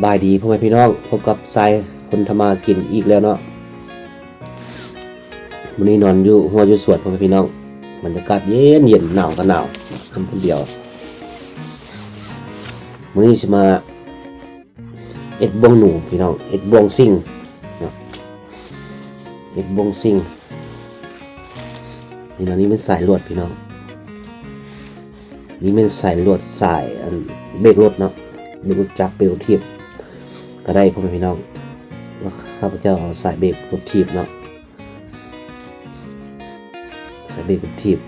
บายดีพ่อแม่พี่น้องพบกับทรายคนทำมากินอีกแล้วเนาะวันนี้นอนอยู่หัวอยู่สวนพ่อแม่พี่น้องบรรยากาศเย็นหนาวก็หนาวทำคนเดียววันนี้จะมาเอ็ดบวงหนูพี่น้องเอ็ดบวงซิ่งเนาะเอ็ดบวงซิ่งนี่นะนี่เป็นสายลวดพี่น้องนี่เป็นสายลวดสายเบรกรถเนาะเบรกรถจักรเบรกรถถีบก็ได้พ่อแม่พี่น้องว่าข้าพเจ้าเอาสายเบรกรถถีบเนาะสายเบรกรถถีบ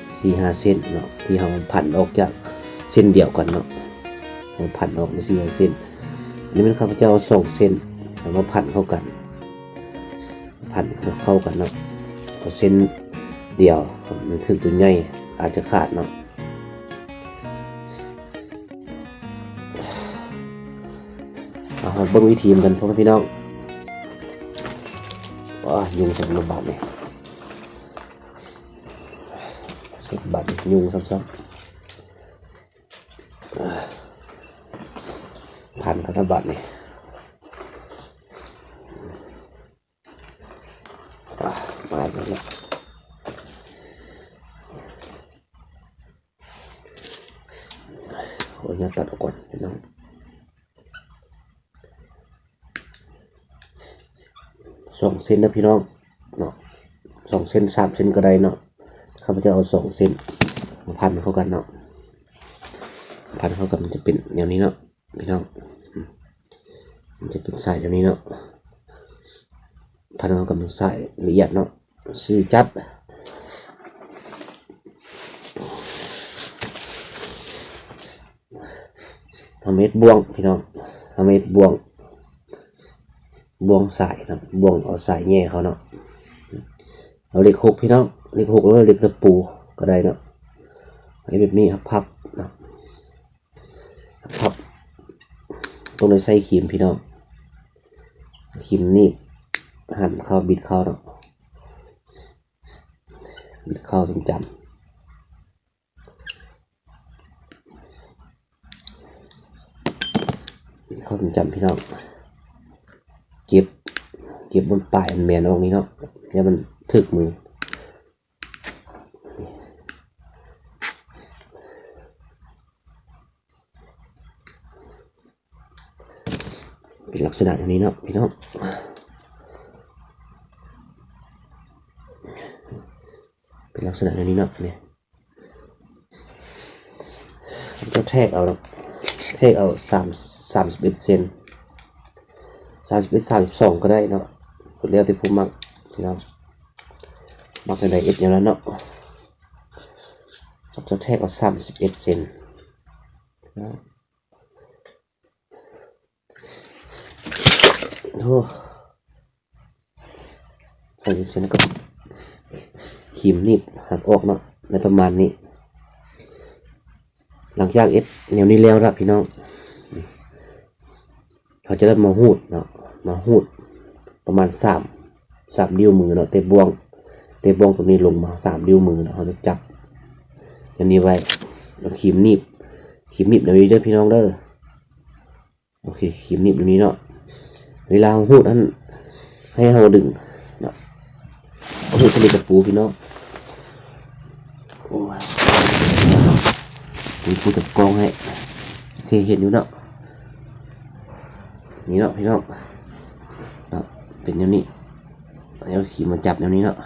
4-5 เส้นเนาะที่เราผันออกจากเส้นเดียวกันเนาะเราผันออกใน4-5 เส้นนี่เป็นข้าพเจ้า2 เส้นแล้วมาผันเข้ากันผันเข้ากันเนาะเอาเส้นเดียวมันถึงตัวใหญ่อาจจะขาดเนาะเบิ่งวิธีมันพ่อแม่พี่น้องว่ายุงสับระบาดเนี่ยสับบาดยุงซ้ำพันธนบัตรเนี่ยมาแล้วขออนุญาตตัดออกก่อนพี่น้อง2 เส้นนะพี่น้องเนาะ2 เส้น3 เส้นก็ได้เนาะข้าพเจ้าเอา2 เส้นมาพันเข้ากันเนาะพันเข้ากันมันจะเป็นอย่างนี้เนาะพี่น้องมันจะเป็นสายอย่างนี้เนาะพันเข้ากันเป็นสายละเอียดเนาะซื้อจัดทำเม็ดบ่วงพี่น้องทำเม็ดบ่วงสายนะบ่วงเอาสายแง่เขาเนาะเอาเหล็ก6พี่น้องเหล็ก6แล้วเหล็กตะปูก็ได้เนาะให้แบบนี้ครับพับเนาะพับตรงในไส้ขีมพี่น้องขีมนี่หั่นเข้าบิดเข้าเนาะบิดเข้าจำบิดเข้าจำพี่น้องเก็บบนปลายมันแมนตรงนี้เนาะอย่ามันถึกมือเป็นลักษณะอย่างนี้เนาะพี่น้องเป็นลักษณะอย่างนี้เนาะเนี่ยจะแทกเอาเนาะแทกเอา31 เซน32ก็ได้เนาะสุดแล้วที่ผมมักพี่น้องมักในเอ็ดอย่างนั้นเนาะจะแทกเอา31 เซนโอ้31 เซนก็ขีมนิบหักออกเนาะในประมาณนี้หลังจากเอ็ดแนวนี้แล้วละพี่น้องเขาจะได้มาหูดเนาะมาหูดประมาณ3 นิ้วมือเนาะเตะบวงตรงนี้ลงมา3 นิ้วมือเนาะเขาจะจับอย่างนี้ไว้แล้วขีมนิบเดี๋ยวนี้เด้อพี่น้องเด้อโอเคขีมนิบตรงนี้เนาะเวลาหูดนั้นให้เราดึงเนาะหูดจะมีตะปูพี่น้องมีปูตะกองให้โอเคเห็นอยู่เนาะนี่เนาะพี่น้องเนาะเป็นอย่างนี้แล้วขีมมาจับอย่างนี้เนาะ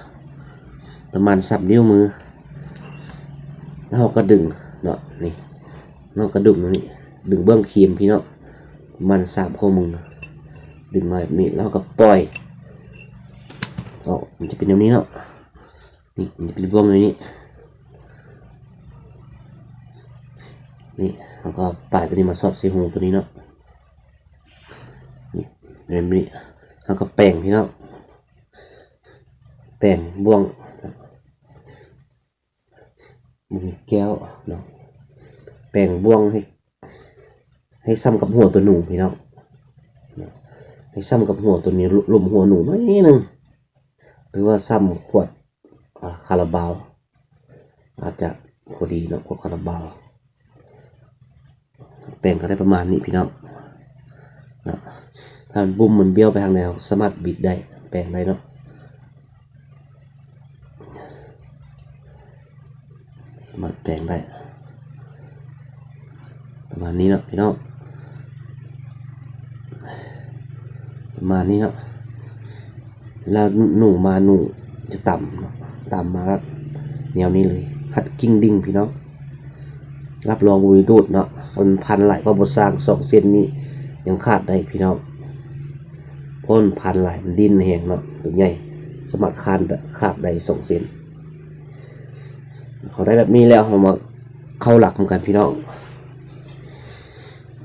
ประมาณ3 นิ้วมือแล้วเราก็ดึงเนาะนี่เราก็ดึงตรงนี้ดึงเบื้องขีมพี่เนาะประมาณ3 ข้อมือดึงมาแบบนี้แล้วก็ปล่อยมันจะเป็นอย่างนี้เนาะนี่มันจะเป็นเบื้องอย่างนี้นี่แล้วก็ปลายตัวนี้มาสอดใส่หูตัวนี้เนาะนี่แบบนี้แล้วก็แป้งพี่เนาะแป้งบ่วงแก้วเนาะแป้งบ่วงให้ซ้ำกับหัวตัวหนูพี่เนาะให้ซ้ำกับหัวตัวนี้หลุมหัวหนูนิดนึงหรือว่าซ้ำขวดคาราบาวอาจจะพอดีเนาะขวดคาราบาวแป้งก็ได้ประมาณนี้พี่น้อง ถ้ามันบุ้มมันเบี้ยวไปทางไหนสามารถบิดได้แปลงได้เนาะสามารถแปลงได้ประมาณนี้เนาะพี่น้องประมาณนี้เนาะแล้วหนูจะต่ำเนาะต่ำมาแล้วแนวนี้เลยหัดกิ้งดิ่งพี่น้องรับรองบุรีดูดเนาะมันพันหลายก็บดสร้าง2 เซนนี้ยังขาดได้พี่น้องพ้นพันหลายมันดิ้นแหงเนาะตัวใหญ่สามารถขาดได้2 เซนเขาได้แบบนี้แล้วเขามาเข้าหลักเหมือนกันพี่น้อง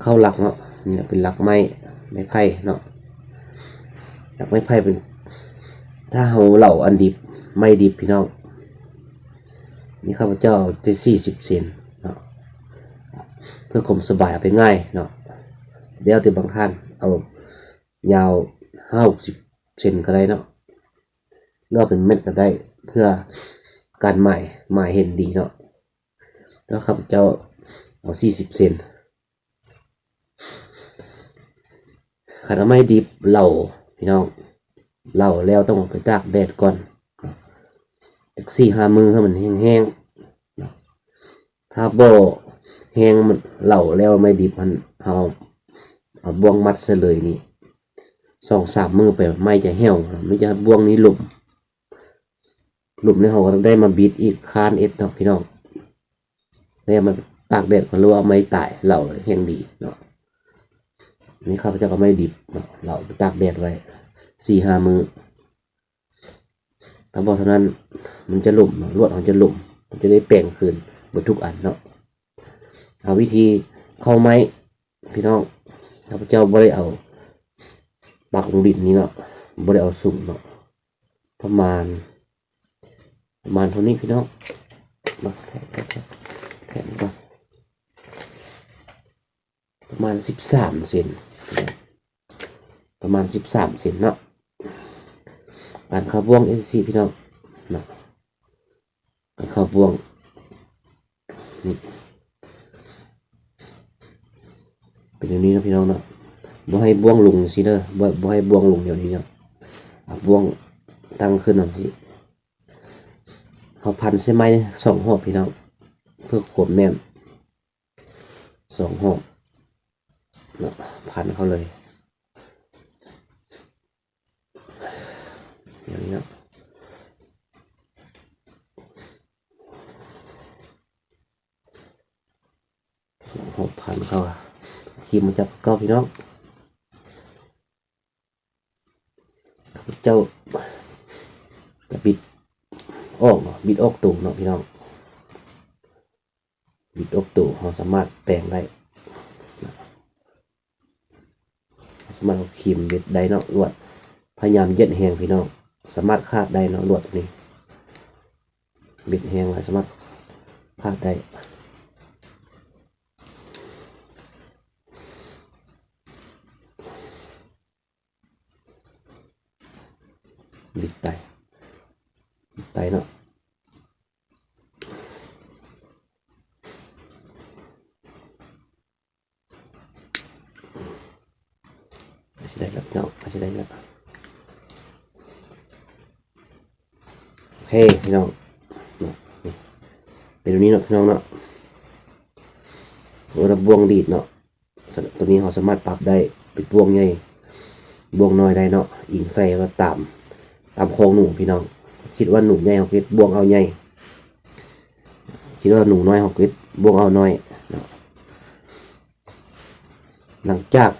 เข้าหลักเนาะนี่เป็นหลักไม้ไผ่เนาะหลักไม้ไผ่เป็นถ้าเราเหล่าอันดิบไม่ดิบพี่น้องนี่ข้าพเจ้าจะ40 เซนเนาะเพื่อความสบายเอาไปง่ายเนาะเดี๋ยวแต่บางท่านเอายาว50 เซนก็ได้เนาะเลือกเป็นเม็ดก็ได้เพื่อการหมายเห็นดีเนาะแล้วข้าพเจ้าเอา40 เซนขันไม่ดิบเหล่าพี่น้องเหล่าแล้วต้องไปตากแดดก่อนสัก4-5 มื้อให้มันแห้งๆถ้าบ่แห้งมันเหล่าแล้วไม่ดิบมันเอาบ่วงมัดซะเลยนี่2-3 มื้อไปไม่จะเหี่ยวไม่จะบ่วงนี้หลุมนี่เขาก็ได้มาบีดอีกคานเอ็ดเนาะพี่น้องแล้วมันตากแดดก็รู้ว่าไม่ตายเหล่าแห้งดีเนาะนี่ข้าพเจ้าก็ไม่ดิบเนาะเราตากแดดไว้4-5 มื้อถ้าบอกเท่านั้นมันจะหลุมลวดมันจะหลุมมันจะได้แปลงคืนหมดทุกอันเนาะเอาวิธีเข้าไม้พี่น้องข้าพเจ้าไม่ได้เอาปักลงดินนี้เนาะไม่ได้เอาสุ่มเนาะประมาณเท่านี้พี่น้องมาแทะก่อนประมาณ13 เซนประมาณ13 เซนเนาะการเข้าบ่วงSCพี่น้องเนาะการเข้าบ่วงนี่เป็นอย่างนี้นะพี่น้องเนาะบ่ให้บ่วงลงสิเด้อบ่ให้บ่วงลงเดี๋ยวนี้เนาะบ่วงตั้งขึ้นหน่อยสิเขาพันเส้นไม้2 หอบพี่น้องเพื่อความแน่น2 หอบเนาะพันเขาเลยอย่างนี้เนาะ2 หอบพันเขาขีมมันจับเก้าพี่น้องเจ้าจะบิดออกเนาะบิดออกตูเนาะพี่น้องบิดออกตูเราสามารถแปลงได้สามารถเอาขีมเบ็ดได้เนาะลวดพยายามเย็ดแหงพี่น้องสามารถคาดได้เนาะลวดนี้เบ็ดแหงสามารถคาดได้บิดไปเนาะได้แล้วเนาะจะได้แล้วโอเคพี่น้องเป็นแบบนี้เนาะพี่น้องเนาะเราบ่วงดีดเนาะตัวนี้เราสามารถปรับได้เป็นบ่วงใหญ่บ่วงน้อยได้เนาะอิงใส่ก็ตามโครงหนูพี่น้องคิดว่าหนูใหญ่เขาคิดบ่วงเอาใหญ่คิดว่าหนูน้อยเขาคิดบ่วงเอาน้อยเนาะหลังจาก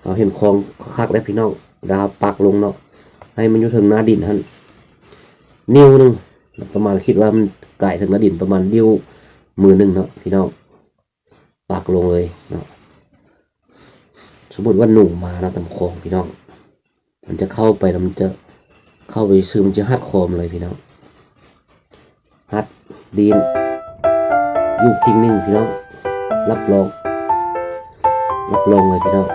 เราเห็นคลองคักแล้วพี่น้องดาวปักลงเนาะให้มันอยู่ถึงหน้าดินท่านนิ้วนึงประมาณคิดว่ามันไก่ถึงหน้าดินประมาณนิ้วมือนึงเนาะพี่น้องปักลงเลยเนาะสมมติว่าหนูมานะตามคลองพี่น้องมันจะเข้าไปแล้วมันจะเข้าไปซึมจะหัดคอมเลยพี่น้องหัดดินอยู่ทิ้งนิ่งพี่น้องรับรองเลยพี่น้อง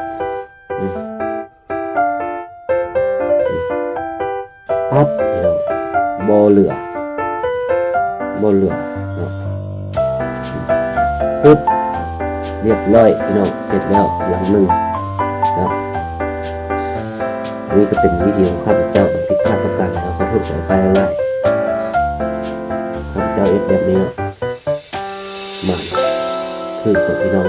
ปั๊บพี่น้องบ่เหลือเนาะปึ๊บเรียบร้อยพี่น้องเสร็จแล้วหลังหนึ่งนะ นี่ก็เป็นวิธีของข้าพเจ้าผิดพลาดประการขอโทษขออภัยอะไรข้าพเจ้าเอ็ดแบบนี้มันคือคนพี่น้อง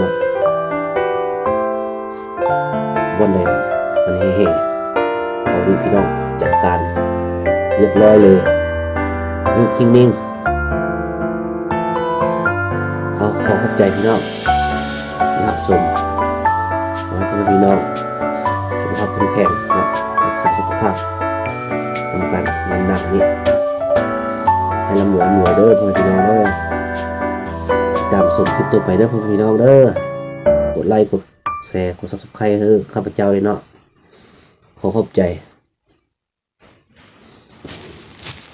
วันไหนมันเฮ่ๆเอาดีพี่น้องจัดการเรียบร้อยเลยนิ่งคิงนิ่งเอาขอขอบใจพี่น้องรับชมขอให้พี่น้องสุขภาพแข็งแรงนะรักษาสุขภาพทำกันหนักๆนี้ให้ลำหวยเด้อพี่น้องเด้อตามชมคลิปตัวไปเด้อพี่น้องเด้อกดไลค์กดแชร์กด Subscribe ให้ข้าพเจ้าเลยเนาะขอขอบใจ